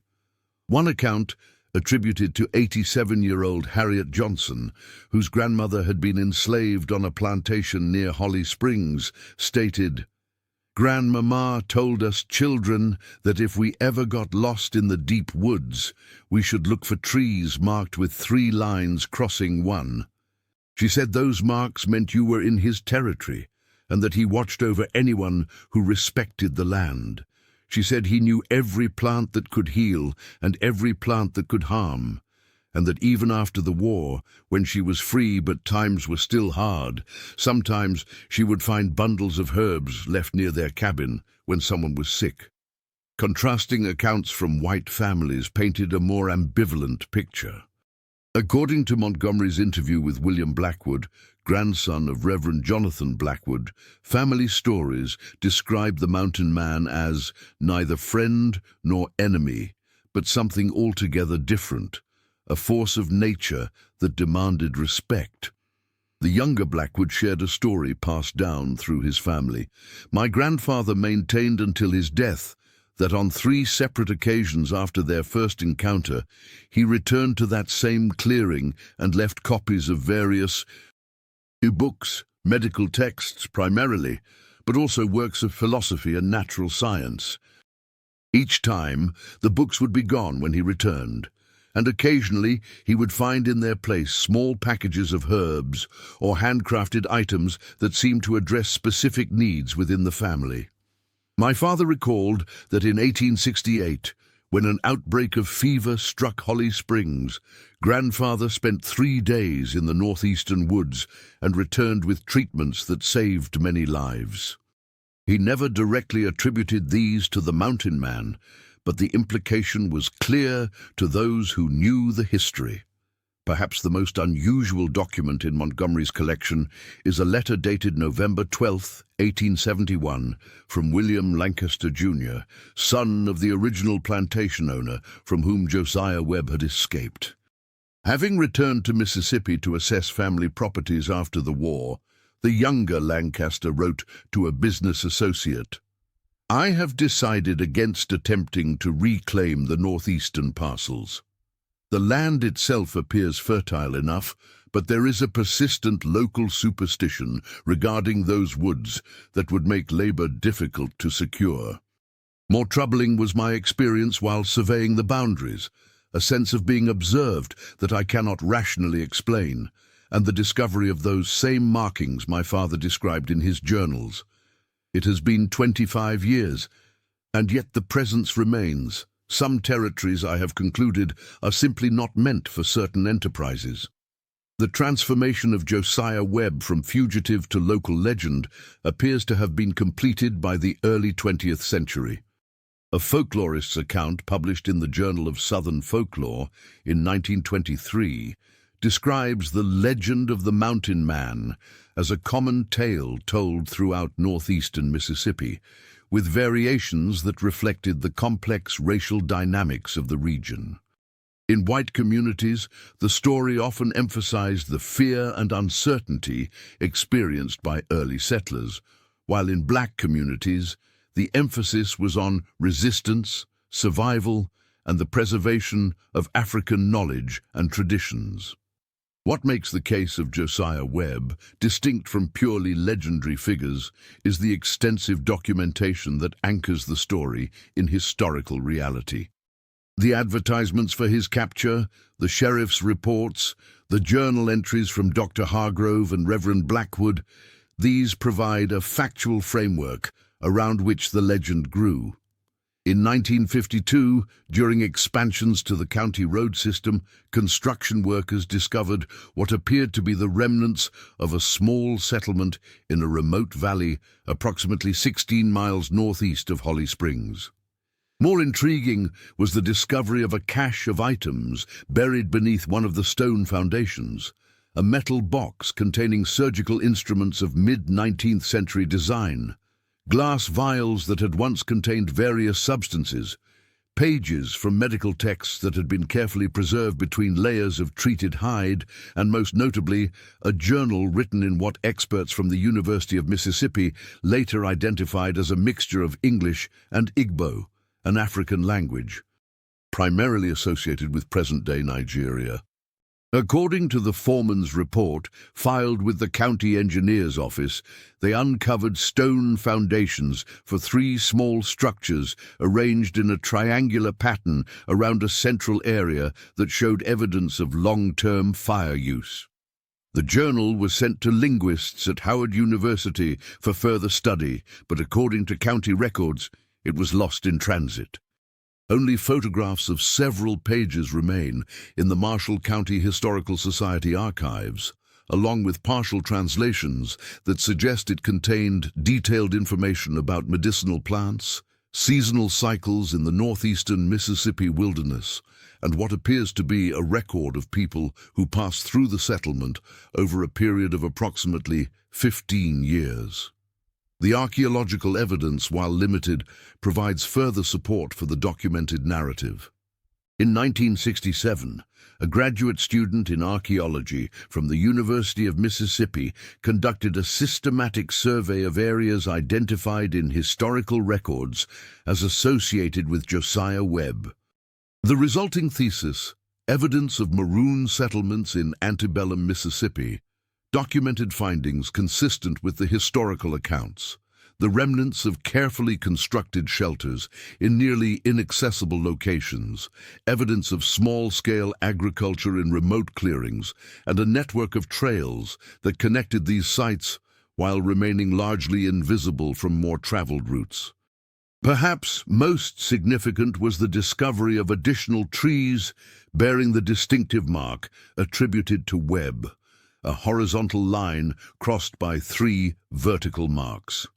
One account, attributed to 87-year-old Harriet Johnson, whose grandmother had been enslaved on a plantation near Holly Springs, stated, "Grandmama told us children that if we ever got lost in the deep woods, we should look for trees marked with 3 lines crossing one. She said those marks meant you were in his territory, and that he watched over anyone who respected the land. She said he knew every plant that could heal and every plant that could harm, and that even after the war, when she was free but times were still hard, sometimes she would find bundles of herbs left near their cabin when someone was sick." Contrasting accounts from white families painted a more ambivalent picture. According to Montgomery's interview with William Blackwood, grandson of Reverend Blackwood, family stories describe the mountain man as neither friend nor enemy, but something altogether different, a force of nature that demanded respect. The younger Blackwood shared a story passed down through his family. My grandfather maintained until his death that on 3 separate occasions after their first encounter, he returned to that same clearing and left copies of various books, medical texts primarily, but also works of philosophy and natural science. Each time, the books would be gone when he returned, and occasionally he would find in their place small packages of herbs or handcrafted items that seemed to address specific needs within the family. My father recalled that in 1868, when an outbreak of fever struck Holly Springs, grandfather spent 3 days in the northeastern woods and returned with treatments that saved many lives. He never directly attributed these to the mountain man, but the implication was clear to those who knew the history. Perhaps the most unusual document in Montgomery's collection is a letter dated November 12, 1871, from William Lancaster, Jr., son of the original plantation owner from whom Josiah Webb had escaped. Having returned to Mississippi to assess family properties after the war, the younger Lancaster wrote to a business associate, "I have decided against attempting to reclaim the northeastern parcels. The land itself appears fertile enough, but there is a persistent local superstition regarding those woods that would make labor difficult to secure. More troubling was my experience while surveying the boundaries, a sense of being observed that I cannot rationally explain, and the discovery of those same markings my father described in his journals. It has been 25 years, and yet the presence remains. Some territories, I have concluded, are simply not meant for certain enterprises." The transformation of Josiah Webb from fugitive to local legend appears to have been completed by the early 20th century. A folklorist's account published in the Journal of Southern Folklore in 1923 describes the legend of the mountain man as a common tale told throughout northeastern Mississippi, with variations that reflected the complex racial dynamics of the region. In white communities, the story often emphasized the fear and uncertainty experienced by early settlers, while in black communities, the emphasis was on resistance, survival, and the preservation of African knowledge and traditions. What makes the case of Josiah Webb distinct from purely legendary figures is the extensive documentation that anchors the story in historical reality. The advertisements for his capture, the sheriff's reports, the journal entries from Dr. Hargrove and Reverend Blackwood, these provide a factual framework around which the legend grew. In 1952, during expansions to the county road system, construction workers discovered what appeared to be the remnants of a small settlement in a remote valley approximately 16 miles northeast of Holly Springs. More intriguing was the discovery of a cache of items buried beneath one of the stone foundations, a metal box containing surgical instruments of mid-19th century design, glass vials that had once contained various substances, pages from medical texts that had been carefully preserved between layers of treated hide, and most notably, a journal written in what experts from the University of Mississippi later identified as a mixture of English and Igbo, an African language, primarily associated with present-day Nigeria. According to the foreman's report, filed with the county engineer's office, they uncovered stone foundations for 3 small structures arranged in a triangular pattern around a central area that showed evidence of long-term fire use. The journal was sent to linguists at Howard University for further study, but according to county records, it was lost in transit. Only photographs of several pages remain in the Marshall County Historical Society archives, along with partial translations that suggest it contained detailed information about medicinal plants, seasonal cycles in the northeastern Mississippi wilderness, and what appears to be a record of people who passed through the settlement over a period of approximately 15 years. The archaeological evidence, while limited, provides further support for the documented narrative. In 1967, a graduate student in archaeology from the University of Mississippi conducted a systematic survey of areas identified in historical records as associated with Josiah Webb. The resulting thesis, Evidence of Maroon Settlements in Antebellum, Mississippi, documented findings consistent with the historical accounts. The remnants of carefully constructed shelters in nearly inaccessible locations, evidence of small-scale agriculture in remote clearings, and a network of trails that connected these sites while remaining largely invisible from more traveled routes. Perhaps most significant was the discovery of additional trees bearing the distinctive mark attributed to Webb, a horizontal line crossed by 3 vertical marks.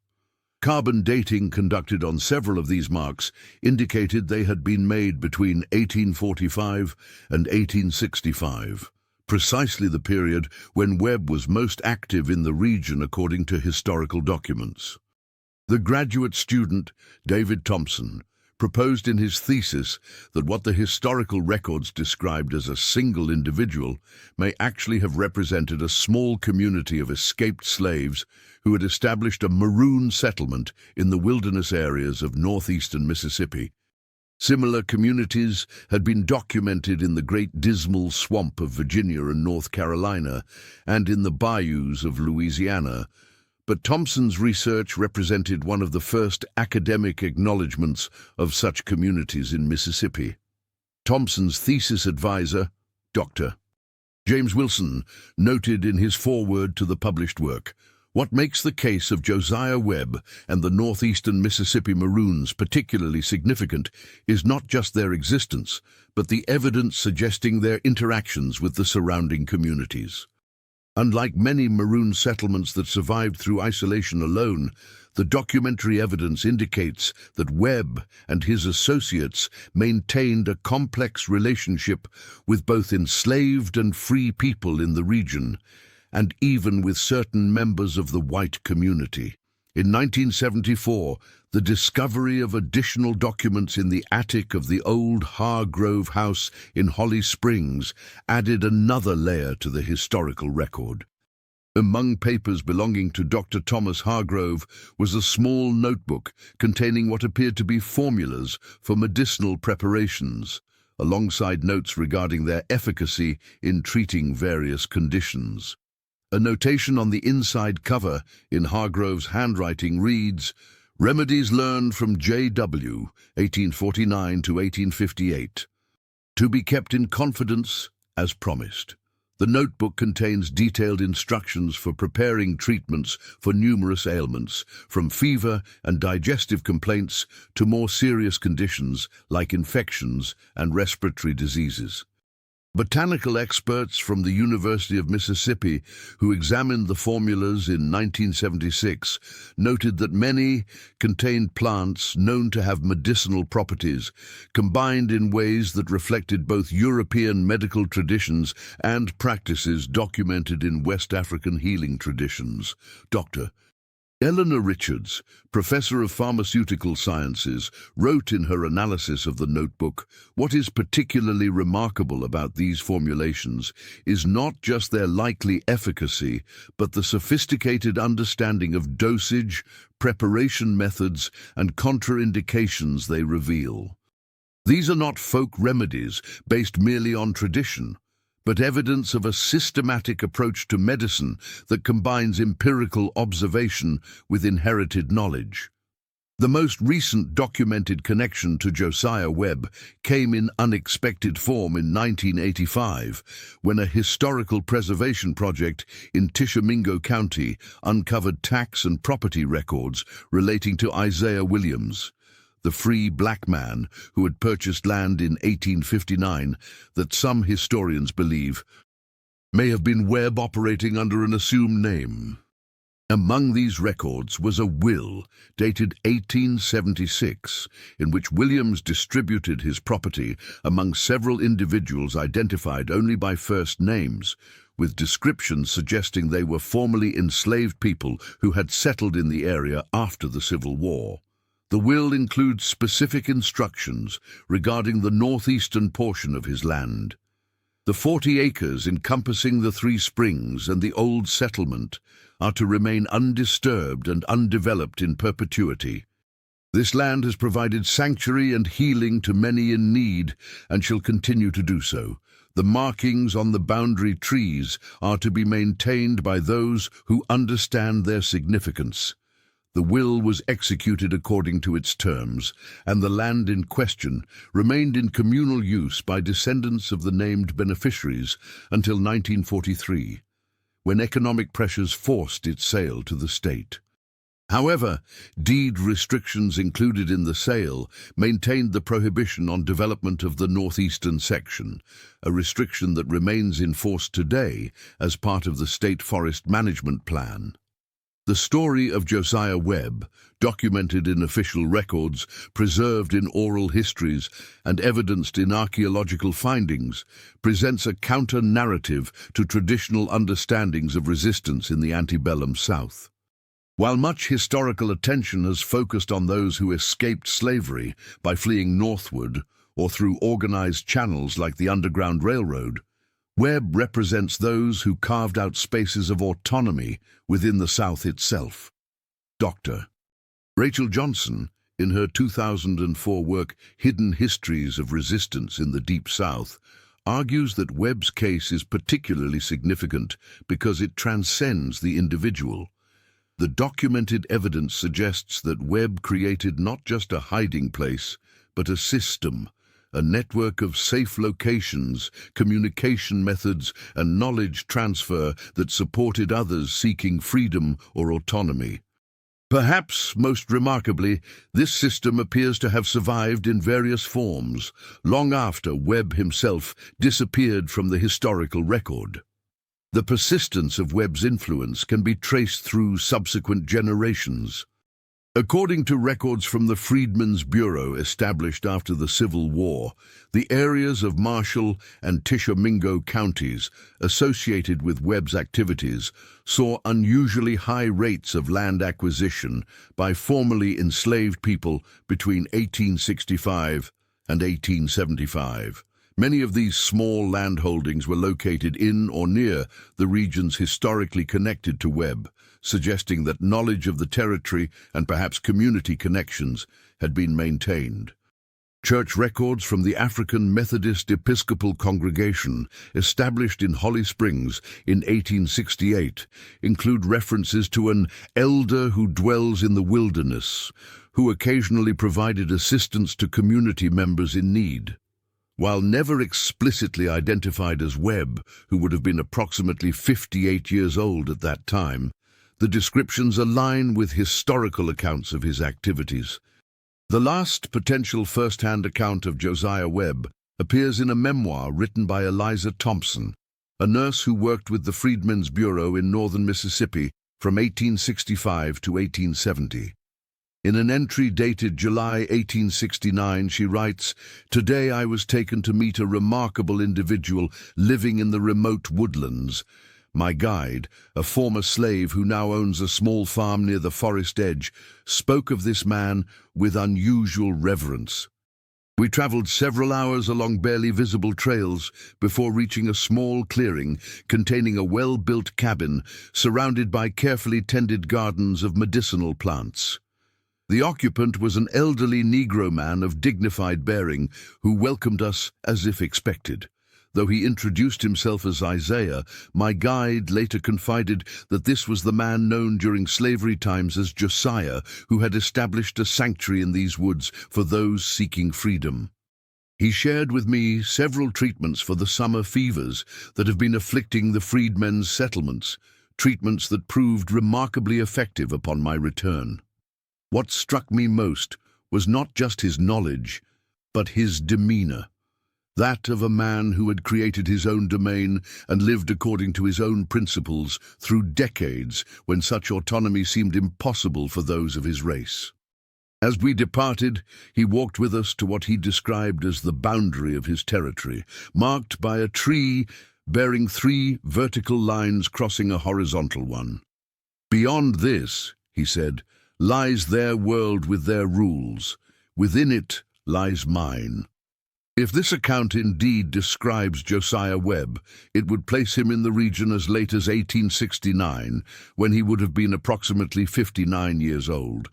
Carbon dating conducted on several of these marks indicated they had been made between 1845 and 1865, precisely the period when Webb was most active in the region according to historical documents. The graduate student, David Thompson, proposed in his thesis that what the historical records described as a single individual may actually have represented a small community of escaped slaves who had established a maroon settlement in the wilderness areas of northeastern Mississippi. Similar communities had been documented in the Great Dismal Swamp of Virginia and North Carolina and in the bayous of Louisiana, but Thompson's research represented one of the first academic acknowledgments of such communities in Mississippi. Thompson's thesis advisor, Dr. James Wilson, noted in his foreword to the published work, "What makes the case of Josiah Webb and the northeastern Mississippi Maroons particularly significant is not just their existence, but the evidence suggesting their interactions with the surrounding communities." Unlike many Maroon settlements that survived through isolation alone, the documentary evidence indicates that Webb and his associates maintained a complex relationship with both enslaved and free people in the region, and even with certain members of the white community. In 1974, the discovery of additional documents in the attic of the old Hargrove House in Holly Springs added another layer to the historical record. Among papers belonging to Dr. Thomas Hargrove was a small notebook containing what appeared to be formulas for medicinal preparations, alongside notes regarding their efficacy in treating various conditions. A notation on the inside cover in Hargrove's handwriting reads, "Remedies learned from J.W., 1849 to 1858. To be kept in confidence as promised." The notebook contains detailed instructions for preparing treatments for numerous ailments, from fever and digestive complaints to more serious conditions like infections and respiratory diseases. Botanical experts from the University of Mississippi who examined the formulas in 1976 noted that many contained plants known to have medicinal properties, combined in ways that reflected both European medical traditions and practices documented in West African healing traditions. Dr. Eleanor Richards, professor of pharmaceutical sciences, wrote in her analysis of the notebook, "What is particularly remarkable about these formulations is not just their likely efficacy, but the sophisticated understanding of dosage, preparation methods, and contraindications they reveal. These are not folk remedies based merely on tradition, but evidence of a systematic approach to medicine that combines empirical observation with inherited knowledge." The most recent documented connection to Josiah Webb came in unexpected form in 1985, when a historical preservation project in Tishomingo County uncovered tax and property records relating to Isaiah Williams, the free black man who had purchased land in 1859 that some historians believe may have been Webb operating under an assumed name. Among these records was a will dated 1876, in which Williams distributed his property among several individuals identified only by first names, with descriptions suggesting they were formerly enslaved people who had settled in the area after the Civil War. The will includes specific instructions regarding the northeastern portion of his land. The 40 acres encompassing the 3 springs and the old settlement are to remain undisturbed and undeveloped in perpetuity. This land has provided sanctuary and healing to many in need and shall continue to do so. The markings on the boundary trees are to be maintained by those who understand their significance. The will was executed according to its terms, and the land in question remained in communal use by descendants of the named beneficiaries until 1943, when economic pressures forced its sale to the state. However, deed restrictions included in the sale maintained the prohibition on development of the northeastern section, a restriction that remains in force today as part of the State Forest Management Plan. The story of Josiah Webb, documented in official records, preserved in oral histories, and evidenced in archaeological findings, presents a counter-narrative to traditional understandings of resistance in the antebellum South. While much historical attention has focused on those who escaped slavery by fleeing northward or through organized channels like the Underground Railroad, Webb represents those who carved out spaces of autonomy within the South itself. Dr. Rachel Johnson, in her 2004 work Hidden Histories of Resistance in the Deep South, argues that Webb's case is particularly significant because it transcends the individual. The documented evidence suggests that Webb created not just a hiding place, but a system, a network of safe locations, communication methods, and knowledge transfer that supported others seeking freedom or autonomy. Perhaps most remarkably, this system appears to have survived in various forms, long after Webb himself disappeared from the historical record. The persistence of Webb's influence can be traced through subsequent generations. According to records from the Freedmen's Bureau established after the Civil War, the areas of Marshall and Tishomingo counties associated with Webb's activities saw unusually high rates of land acquisition by formerly enslaved people between 1865 and 1875. Many of these small landholdings were located in or near the regions historically connected to Webb, suggesting that knowledge of the territory and perhaps community connections had been maintained. Church records from the African Methodist Episcopal Congregation, established in Holly Springs in 1868, include references to an elder who dwells in the wilderness, who occasionally provided assistance to community members in need. While never explicitly identified as Webb, who would have been approximately 58 years old at that time, the descriptions align with historical accounts of his activities. The last potential first-hand account of Josiah Webb appears in a memoir written by Eliza Thompson, a nurse who worked with the Freedmen's Bureau in northern Mississippi from 1865 to 1870. In an entry dated July 1869, she writes, "Today I was taken to meet a remarkable individual living in the remote woodlands. My guide, a former slave who now owns a small farm near the forest edge, spoke of this man with unusual reverence. We traveled several hours along barely visible trails before reaching a small clearing containing a well-built cabin surrounded by carefully tended gardens of medicinal plants. The occupant was an elderly Negro man of dignified bearing who welcomed us as if expected. Though he introduced himself as Isaiah, my guide later confided that this was the man known during slavery times as Josiah, who had established a sanctuary in these woods for those seeking freedom. He shared with me several treatments for the summer fevers that have been afflicting the freedmen's settlements, treatments that proved remarkably effective upon my return. What struck me most was not just his knowledge, but his demeanor. that of a man who had created his own domain and lived according to his own principles through decades when such autonomy seemed impossible for those of his race. As we departed, he walked with us to what he described as the boundary of his territory, marked by a tree bearing 3 vertical lines crossing a horizontal one. "Beyond this," he said, "lies their world with their rules. Within it lies mine." If this account indeed describes Josiah Webb, it would place him in the region as late as 1869, when he would have been approximately 59 years old.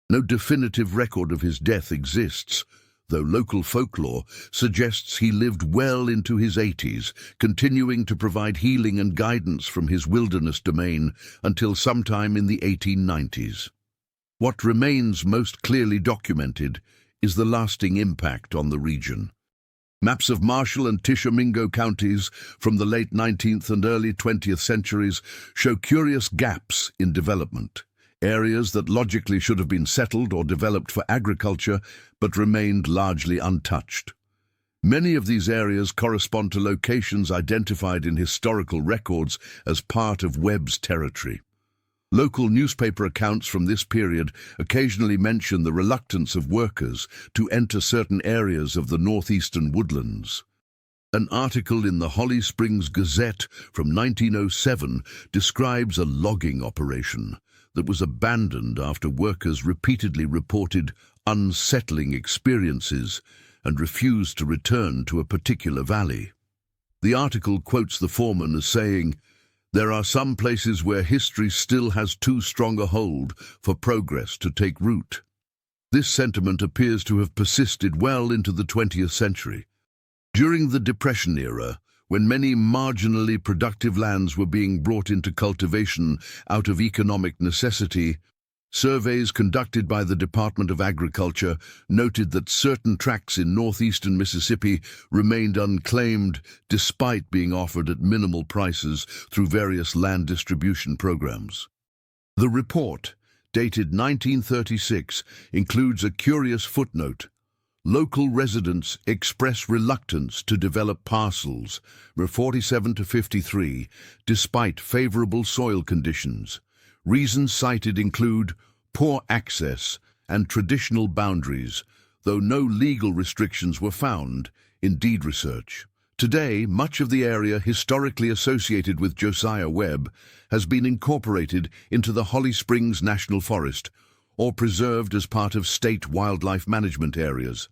No definitive record of his death exists, though local folklore suggests he lived well into his 80s, continuing to provide healing and guidance from his wilderness domain until sometime in the 1890s. What remains most clearly documented is the lasting impact on the region. Maps of Marshall and Tishomingo counties from the late 19th and early 20th centuries show curious gaps in development. Areas that logically should have been settled or developed for agriculture, but remained largely untouched. Many of these areas correspond to locations identified in historical records as part of Webb's territory. Local newspaper accounts from this period occasionally mention the reluctance of workers to enter certain areas of the northeastern woodlands. An article in the Holly Springs Gazette from 1907 describes a logging operation that was abandoned after workers repeatedly reported unsettling experiences and refused to return to a particular valley. The article quotes the foreman as saying, "There are some places where history still has too strong a hold for progress to take root." This sentiment appears to have persisted well into the 20th century. During the Depression era, when many marginally productive lands were being brought into cultivation out of economic necessity, surveys conducted by the Department of Agriculture noted that certain tracts in northeastern Mississippi remained unclaimed despite being offered at minimal prices through various land distribution programs. The report, dated 1936, includes a curious footnote. Local residents express reluctance to develop parcels, 47 to 53, despite favorable soil conditions. Reasons cited include poor access and traditional boundaries, though no legal restrictions were found in deed research. Today, much of the area historically associated with Josiah Webb has been incorporated into the Holly Springs National Forest or preserved as part of state wildlife management areas.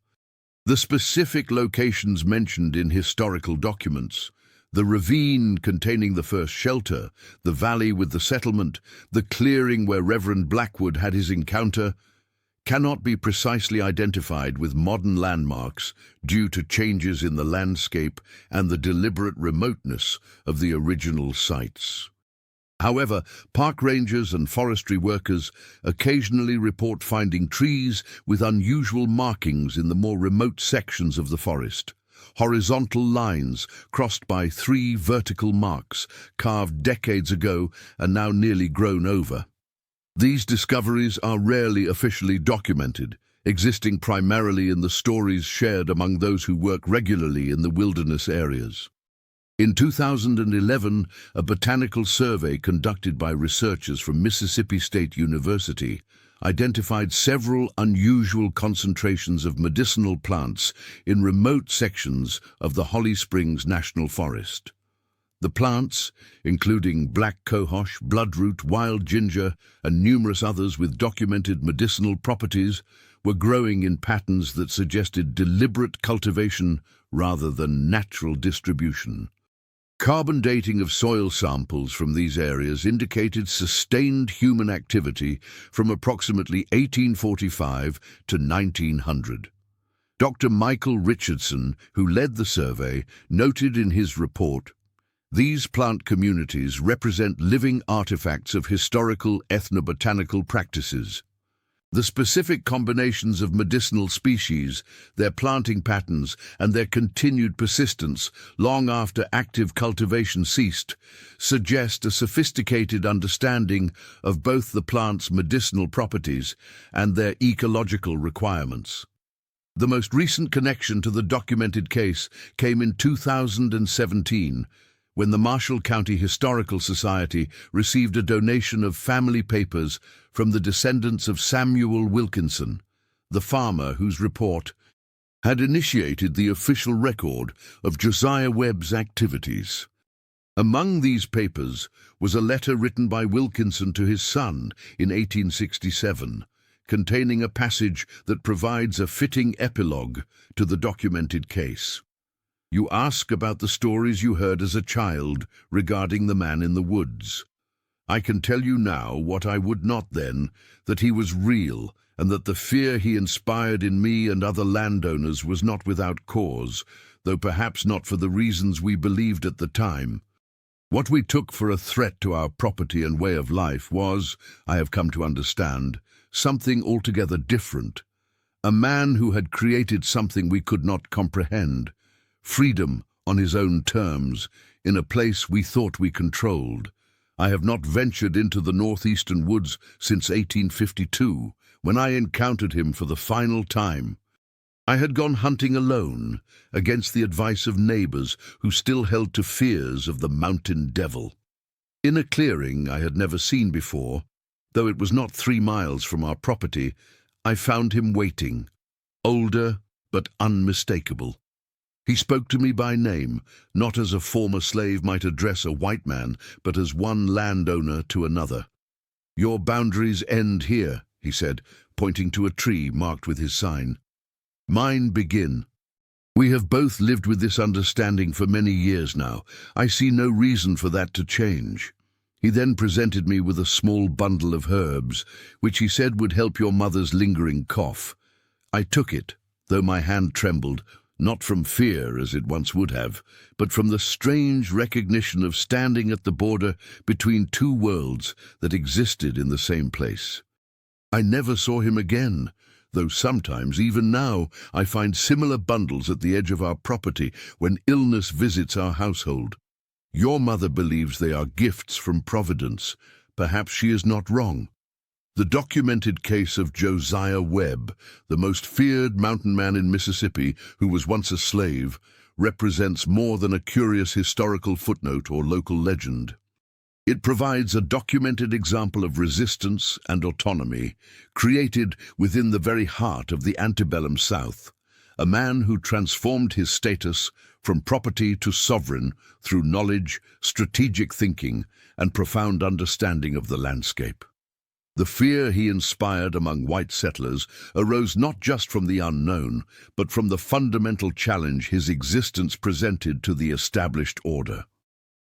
The specific locations mentioned in historical documents, the ravine containing the first shelter, the valley with the settlement, the clearing where Reverend Blackwood had his encounter, cannot be precisely identified with modern landmarks due to changes in the landscape and the deliberate remoteness of the original sites. However, park rangers and forestry workers occasionally report finding trees with unusual markings in the more remote sections of the forest. Horizontal lines crossed by 3 vertical marks carved decades ago and now nearly grown over. These discoveries are rarely officially documented, existing primarily in the stories shared among those who work regularly in the wilderness areas. In 2011, a botanical survey conducted by researchers from Mississippi State University identified several unusual concentrations of medicinal plants in remote sections of the Holly Springs National Forest. The plants, including black cohosh, bloodroot, wild ginger, and numerous others with documented medicinal properties, were growing in patterns that suggested deliberate cultivation rather than natural distribution. Carbon dating of soil samples from these areas indicated sustained human activity from approximately 1845 to 1900. Dr. Michael Richardson, who led the survey, noted in his report, "These plant communities represent living artifacts of historical ethnobotanical practices. The specific combinations of medicinal species, their planting patterns, and their continued persistence long after active cultivation ceased suggest a sophisticated understanding of both the plant's medicinal properties and their ecological requirements." The most recent connection to the documented case came in 2017, when the Marshall County Historical Society received a donation of family papers from the descendants of Samuel Wilkinson, the farmer whose report had initiated the official record of Josiah Webb's activities. Among these papers was a letter written by Wilkinson to his son in 1867, containing a passage that provides a fitting epilogue to the documented case. You ask about the stories you heard as a child regarding the man in the woods. I can tell you now what I would not then, that he was real, and that the fear he inspired in me and other landowners was not without cause, though perhaps not for the reasons we believed at the time. What we took for a threat to our property and way of life was, I have come to understand, something altogether different. A man who had created something we could not comprehend, freedom on his own terms, in a place we thought we controlled. I have not ventured into the northeastern woods since 1852, when I encountered him for the final time. I had gone hunting alone, against the advice of neighbors who still held to fears of the mountain devil. In a clearing I had never seen before, though it was not 3 miles from our property, I found him waiting, older but unmistakable. He spoke to me by name, not as a former slave might address a white man, but as one landowner to another. Your boundaries end here, he said, pointing to a tree marked with his sign. Mine begin. We have both lived with this understanding for many years now. I see no reason for that to change. He then presented me with a small bundle of herbs, which he said would help your mother's lingering cough. I took it, though my hand trembled, not from fear as it once would have, but from the strange recognition of standing at the border between 2 worlds that existed in the same place. I never saw him again, though sometimes, even now, I find similar bundles at the edge of our property when illness visits our household. Your mother believes they are gifts from Providence. Perhaps she is not wrong. The documented case of Josiah Webb, the most feared mountain man in Mississippi who was once a slave, represents more than a curious historical footnote or local legend. It provides a documented example of resistance and autonomy, created within the very heart of the antebellum South, a man who transformed his status from property to sovereign through knowledge, strategic thinking, and profound understanding of the landscape. The fear he inspired among white settlers arose not just from the unknown, but from the fundamental challenge his existence presented to the established order.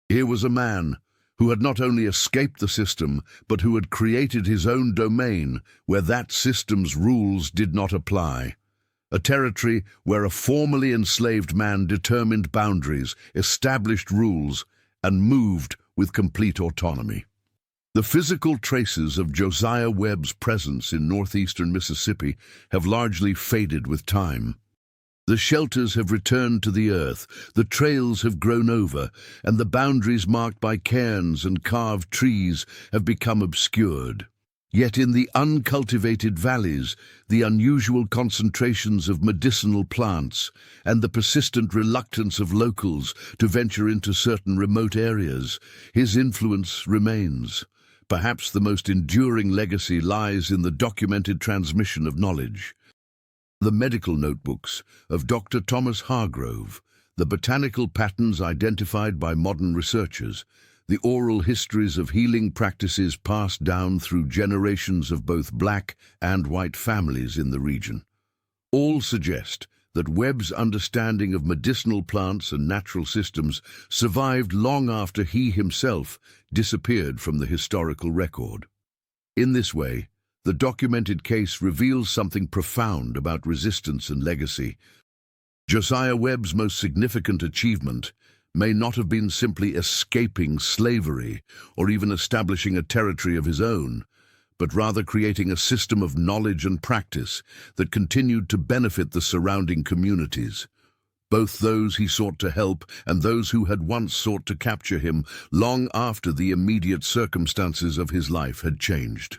Here was a man who had not only escaped the system, but who had created his own domain where that system's rules did not apply. A territory where a formerly enslaved man determined boundaries, established rules, and moved with complete autonomy. The physical traces of Josiah Webb's presence in northeastern Mississippi have largely faded with time. The shelters have returned to the earth, the trails have grown over, and the boundaries marked by cairns and carved trees have become obscured. Yet in the uncultivated valleys, the unusual concentrations of medicinal plants, and the persistent reluctance of locals to venture into certain remote areas, his influence remains. Perhaps the most enduring legacy lies in the documented transmission of knowledge. The medical notebooks of Dr. Thomas Hargrove, the botanical patterns identified by modern researchers, the oral histories of healing practices passed down through generations of both black and white families in the region, all suggest that Webb's understanding of medicinal plants and natural systems survived long after he himself disappeared from the historical record. In this way, the documented case reveals something profound about resistance and legacy. Josiah Webb's most significant achievement may not have been simply escaping slavery or even establishing a territory of his own, but rather creating a system of knowledge and practice that continued to benefit the surrounding communities. Both those he sought to help and those who had once sought to capture him long after the immediate circumstances of his life had changed.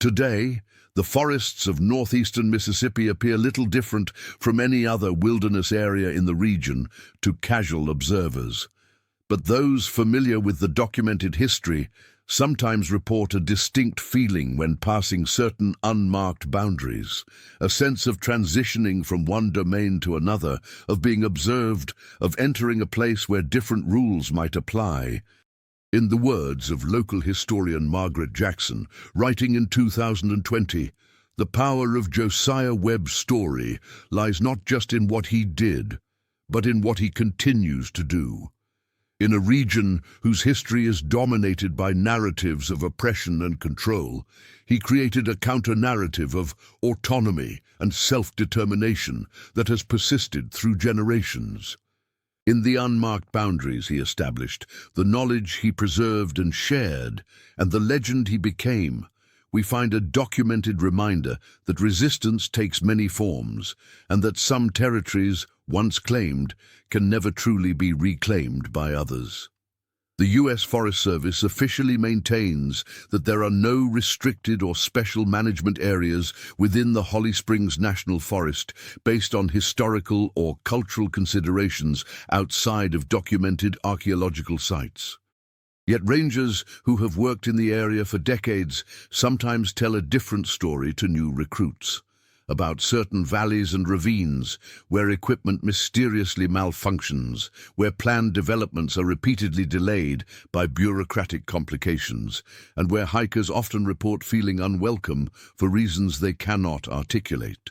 Today, The forests of northeastern Mississippi appear little different from any other wilderness area in the region to casual observers. But those familiar with the documented history sometimes report a distinct feeling when passing certain unmarked boundaries, a sense of transitioning from one domain to another, of being observed, of entering a place where different rules might apply. In the words of local historian Margaret Jackson, writing in 2020, the power of Josiah Webb's story lies not just in what he did, but in what he continues to do. In a region whose history is dominated by narratives of oppression and control, he created a counter-narrative of autonomy and self-determination that has persisted through generations. In the unmarked boundaries he established, the knowledge he preserved and shared, and the legend he became, we find a documented reminder that resistance takes many forms, and that some territories, once claimed, can never truly be reclaimed by others. The U.S. Forest Service officially maintains that there are no restricted or special management areas within the Holly Springs National Forest based on historical or cultural considerations outside of documented archaeological sites. Yet rangers who have worked in the area for decades sometimes tell a different story to new recruits, about certain valleys and ravines where equipment mysteriously malfunctions, where planned developments are repeatedly delayed by bureaucratic complications, and where hikers often report feeling unwelcome for reasons they cannot articulate.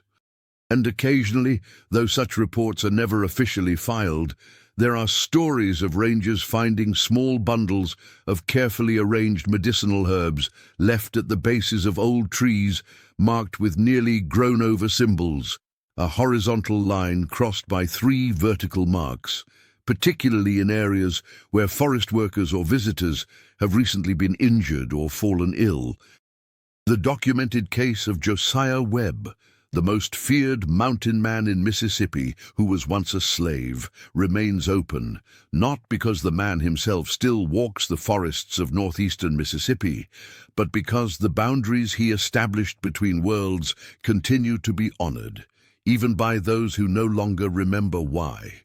And occasionally, though such reports are never officially filed, there are stories of rangers finding small bundles of carefully arranged medicinal herbs left at the bases of old trees marked with nearly grown-over symbols, a horizontal line crossed by 3 vertical marks, particularly in areas where forest workers or visitors have recently been injured or fallen ill. The documented case of Josiah Webb, the most feared mountain man in Mississippi who was once a slave, remains open, not because the man himself still walks the forests of northeastern Mississippi, but because the boundaries he established between worlds continue to be honored, even by those who no longer remember why.